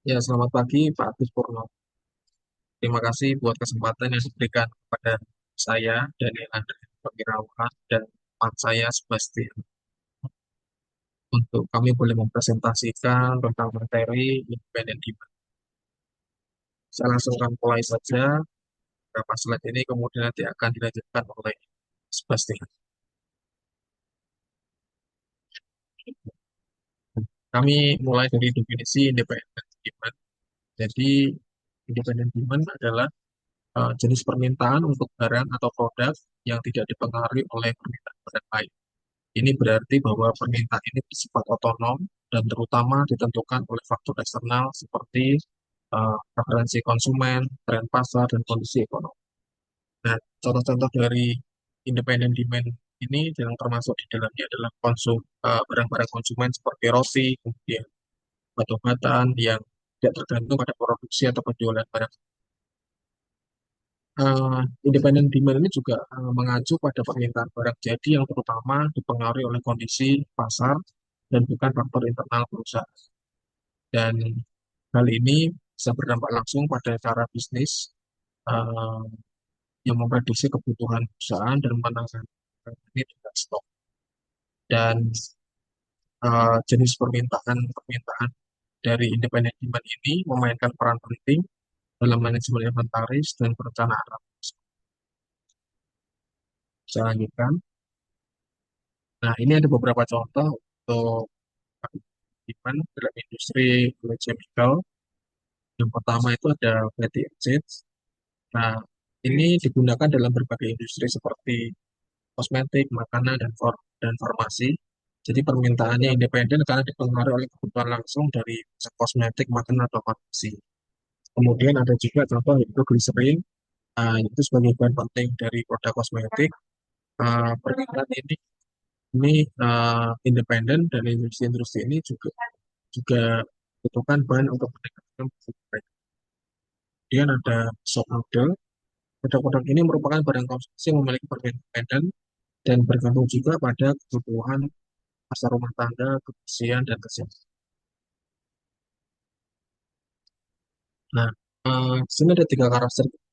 Ya, selamat pagi Pak Agus Purno. Terima kasih buat kesempatan yang diberikan kepada saya, Daniel Andre Perwirawan, dan teman saya Sebastian, untuk kami boleh mempresentasikan tentang materi independent demand. Saya langsung akan mulai saja beberapa slide ini, kemudian nanti akan dilanjutkan oleh Sebastian. Kami mulai dari definisi independent demand. Jadi, independent demand adalah jenis permintaan untuk barang atau produk yang tidak dipengaruhi oleh permintaan barang lain. Ini berarti bahwa permintaan ini bersifat otonom dan terutama ditentukan oleh faktor eksternal seperti preferensi konsumen, tren pasar, dan kondisi ekonomi. Nah, contoh-contoh dari independent demand ini yang termasuk di dalamnya adalah barang-barang konsumen seperti roti, kemudian obat-obatan yang tidak tergantung pada produksi atau penjualan barang. Independent demand ini juga mengacu pada permintaan barang jadi yang terutama dipengaruhi oleh kondisi pasar dan bukan faktor internal perusahaan. Dan hal ini bisa berdampak langsung pada cara bisnis uh, yang memprediksi kebutuhan perusahaan dan menangani ini dengan stok. Dan jenis permintaan dari independent demand ini memainkan peran penting dalam manajemen inventaris dan perencanaan. Saya lanjutkan. Nah, ini ada beberapa contoh untuk demand dalam industri chemical. Yang pertama itu ada fatty acids. Nah, ini digunakan dalam berbagai industri seperti kosmetik, makanan, dan farmasi. Jadi permintaannya independen karena dipengaruhi oleh kebutuhan langsung dari kosmetik, makanan, atau farmasi. Kemudian ada juga contoh yaitu glycerin, itu sebagai bahan penting dari produk kosmetik. Permintaan ini independen dan industri-industri ini juga membutuhkan bahan untuk meningkatkan produksi. Kemudian ada soap noodle. Produk-produk ini merupakan barang konsumsi yang memiliki perbedaan independen dan bergantung juga pada kebutuhan pasar rumah tangga, kebersihan, dan kesehatan. Nah, di sini ada tiga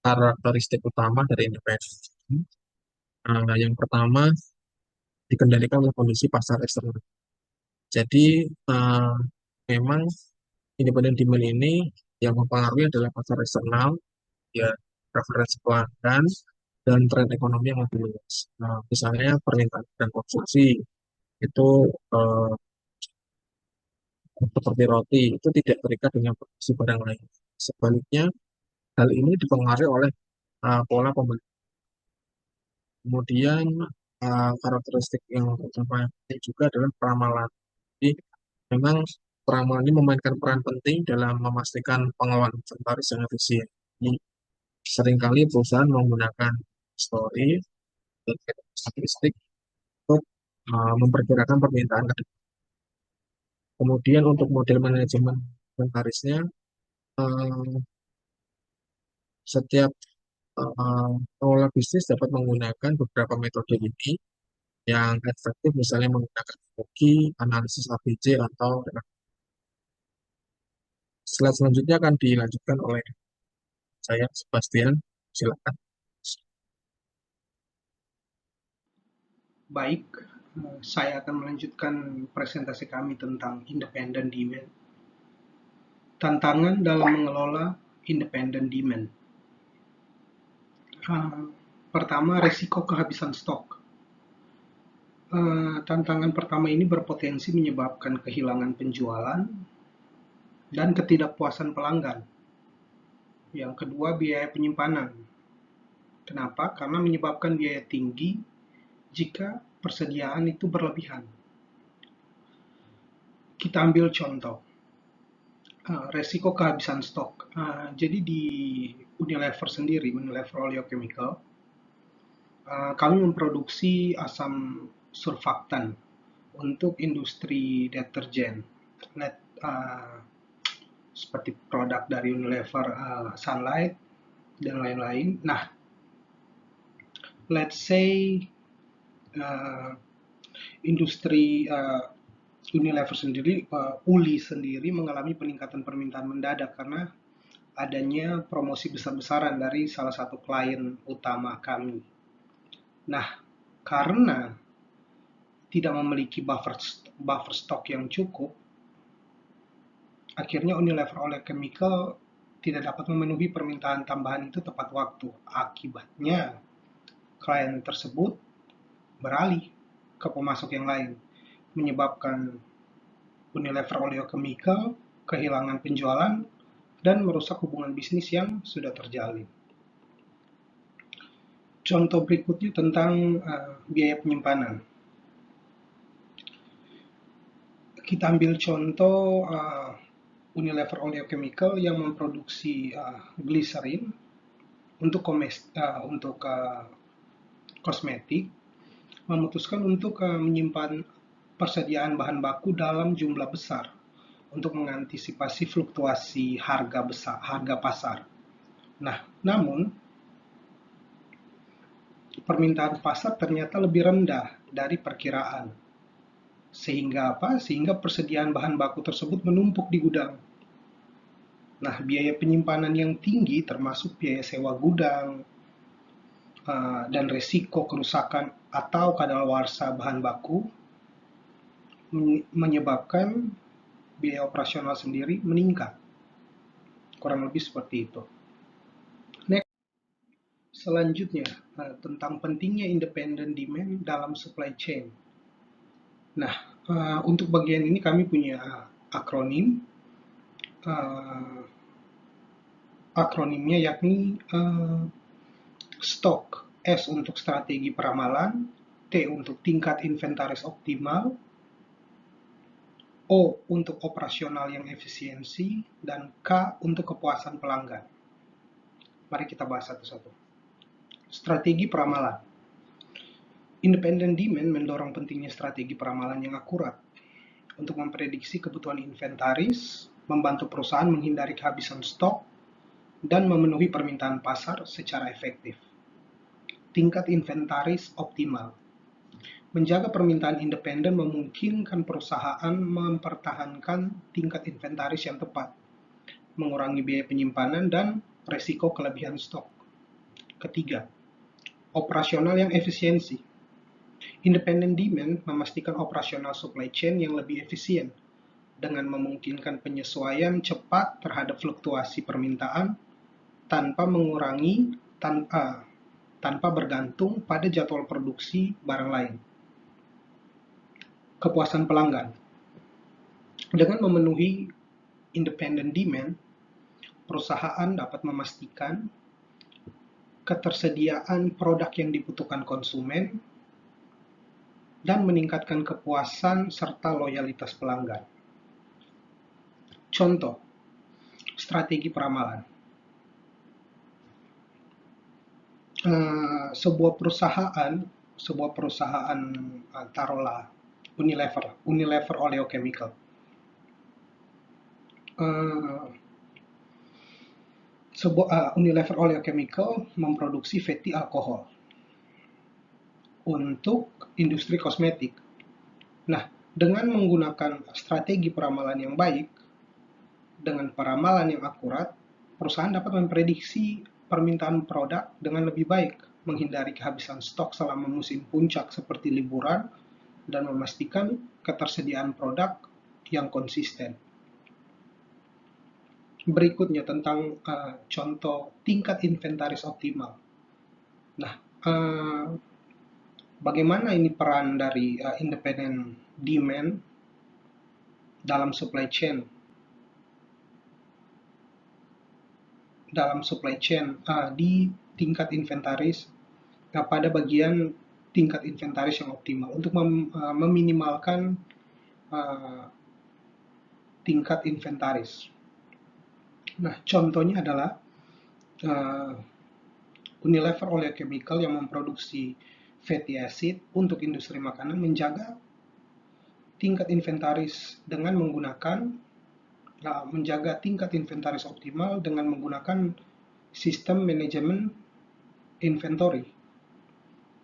karakteristik utama dari independen. Yang pertama, dikendalikan oleh kondisi pasar eksternal. Jadi, memang independen demand ini yang mempengaruhi adalah pasar eksternal, ya, preferensi pelanggan, dan tren ekonomi yang lebih luas. Nah, misalnya permintaan dan konsumsi itu eh, seperti roti itu tidak terikat dengan produksi barang lain. Sebaliknya, hal ini dipengaruhi oleh pola pembeli. Kemudian karakteristik yang utama juga adalah peramalan. Jadi memang peramalan ini memainkan peran penting dalam memastikan pengelolaan inventaris yang efisien. Jadi, seringkali perusahaan menggunakan histori dan statistik untuk memperkirakan permintaan ke depan. Kemudian untuk model manajemen inventarisnya, eh, setiap pengelola bisnis dapat menggunakan beberapa metode ini yang efektif, misalnya menggunakan hoki, analisis ABC, atau slide selanjutnya akan dilanjutkan oleh saya, Sebastian. Silakan. Baik, saya akan melanjutkan presentasi kami tentang independent demand. Tantangan dalam mengelola independent demand. Pertama, resiko kehabisan stok. Tantangan pertama ini berpotensi menyebabkan kehilangan penjualan dan ketidakpuasan pelanggan. Yang kedua, biaya penyimpanan. Kenapa? Karena menyebabkan biaya tinggi jika persediaan itu berlebihan. Kita ambil contoh. Resiko kehabisan stok. Jadi di Unilever sendiri, Unilever Oleochemical, kami memproduksi asam surfaktan untuk industri deterjen, seperti produk dari Unilever, Sunlight, dan lain-lain. Nah, let's say industri Unilever sendiri, Uli sendiri mengalami peningkatan permintaan mendadak karena adanya promosi besar-besaran dari salah satu klien utama kami. Nah, karena tidak memiliki buffer stok yang cukup, akhirnya Unilever Oil Chemical tidak dapat memenuhi permintaan tambahan itu tepat waktu. Akibatnya, klien tersebut beralih ke pemasok yang lain, menyebabkan Unilever Oil Chemical kehilangan penjualan dan merusak hubungan bisnis yang sudah terjalin. Contoh berikutnya tentang biaya penyimpanan. Kita ambil contoh Unilever Oleochemical yang memproduksi glycerin untuk kosmetik, memutuskan untuk menyimpan persediaan bahan baku dalam jumlah besar untuk mengantisipasi fluktuasi harga pasar. Nah, namun permintaan pasar ternyata lebih rendah dari perkiraan. Sehingga apa? Sehingga persediaan bahan baku tersebut menumpuk di gudang. Nah, biaya penyimpanan yang tinggi termasuk biaya sewa gudang dan resiko kerusakan atau kadaluarsa bahan baku menyebabkan biaya operasional sendiri meningkat. Kurang lebih seperti itu. Next, selanjutnya tentang pentingnya independent demand dalam supply chain. Nah, untuk bagian ini kami punya akronim. Akronimnya yakni STOK. S untuk strategi peramalan, T untuk tingkat inventaris optimal, O untuk operasional yang efisiensi, dan K untuk kepuasan pelanggan. Mari kita bahas satu-satu. Strategi peramalan. Independent demand mendorong pentingnya strategi peramalan yang akurat untuk memprediksi kebutuhan inventaris, membantu perusahaan menghindari kehabisan stok, dan memenuhi permintaan pasar secara efektif. Tingkat inventaris optimal. Menjaga permintaan independen memungkinkan perusahaan mempertahankan tingkat inventaris yang tepat, mengurangi biaya penyimpanan dan resiko kelebihan stok. Ketiga, operasional yang efisiensi. Independent demand memastikan operasional supply chain yang lebih efisien dengan memungkinkan penyesuaian cepat terhadap fluktuasi permintaan tanpa mengurangi tanpa bergantung pada jadwal produksi barang lain. Kepuasan pelanggan. Dengan memenuhi independent demand, perusahaan dapat memastikan ketersediaan produk yang dibutuhkan konsumen dan meningkatkan kepuasan serta loyalitas pelanggan. Contoh, strategi peramalan. Sebuah perusahaan taruhlah Unilever Oleochemical. Unilever Oleochemical memproduksi fatty alkohol untuk industri kosmetik. Nah, dengan menggunakan strategi peramalan yang baik, dengan peramalan yang akurat, perusahaan dapat memprediksi permintaan produk dengan lebih baik, menghindari kehabisan stok selama musim puncak seperti liburan, dan memastikan ketersediaan produk yang konsisten. Berikutnya tentang contoh tingkat inventaris optimal. Nah, bagaimana ini peran dari independent demand dalam supply chain di tingkat inventaris pada bagian tingkat inventaris yang optimal untuk meminimalkan tingkat inventaris. Nah, contohnya adalah Unilever Oleochemical yang memproduksi fatty acid untuk industri makanan menjaga tingkat inventaris dengan menjaga tingkat inventaris optimal dengan menggunakan sistem manajemen inventory.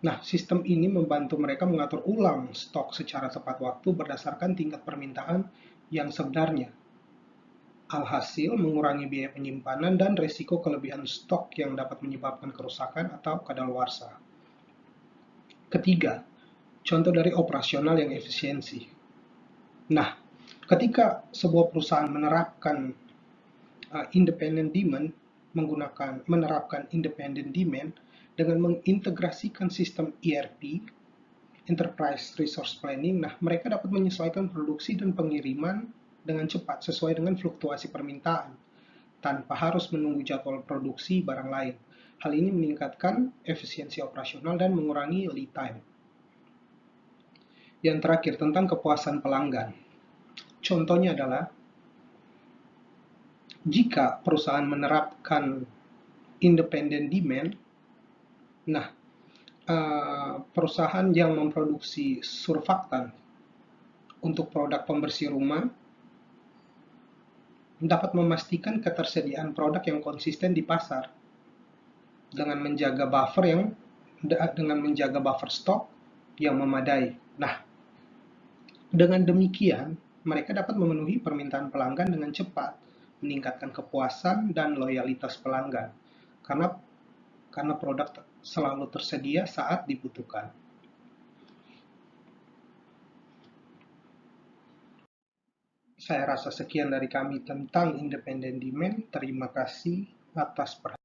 Nah, sistem ini membantu mereka mengatur ulang stok secara tepat waktu berdasarkan tingkat permintaan yang sebenarnya. Alhasil, mengurangi biaya penyimpanan dan resiko kelebihan stok yang dapat menyebabkan kerusakan atau kadaluarsa. Ketiga, contoh dari operasional yang efisiensi. Nah, ketika sebuah perusahaan menerapkan independent demand dengan mengintegrasikan sistem ERP, Enterprise Resource Planning, nah mereka dapat menyesuaikan produksi dan pengiriman dengan cepat sesuai dengan fluktuasi permintaan tanpa harus menunggu jadwal produksi barang lain. Hal ini meningkatkan efisiensi operasional dan mengurangi lead time. Yang terakhir, tentang kepuasan pelanggan. Contohnya adalah jika perusahaan menerapkan independent demand, nah perusahaan yang memproduksi surfaktan untuk produk pembersih rumah dapat memastikan ketersediaan produk yang konsisten di pasar dengan menjaga buffer stok yang memadai. Nah, dengan demikian mereka dapat memenuhi permintaan pelanggan dengan cepat, meningkatkan kepuasan dan loyalitas pelanggan karena produk selalu tersedia saat dibutuhkan. Saya rasa sekian dari kami tentang independent demand. Terima kasih atas perhatian.